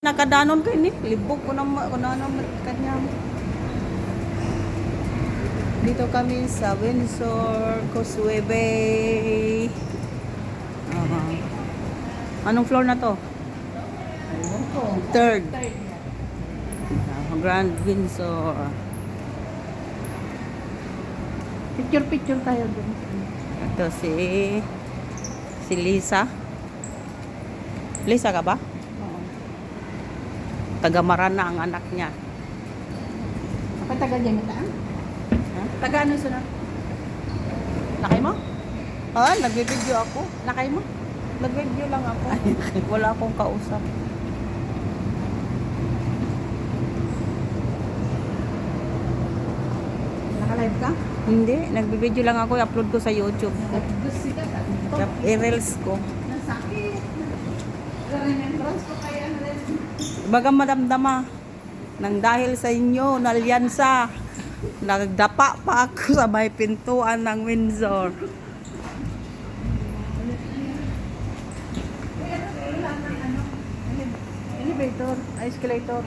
Nakadanon kay ni libog ko na kanya. Dito kami sa Windsor Causeway Bay. Anong floor na to? Third. Grand Windsor. Picture tayo dun. Ito si Lisa. Lisa ka ba? Oo. Taga Marana ang anak niya. Apa taga dyan ito? Ha? Taga ano sunod? Nakay mo? Ah, nagbe-video ako. Nakay mo? Nag-video lang ako. Wala akong kausap. Naka-live ka? Hindi, nagbe-video lang ako. I-upload ko sa YouTube. I-reels ko. Nasakit. Remembrance ko kaya ano rin. Baga madamdama. Nang dahil sa inyo, nalyansa. Nagdapa pa ako sa may pintuan ng Windsor. Elevator, escalator.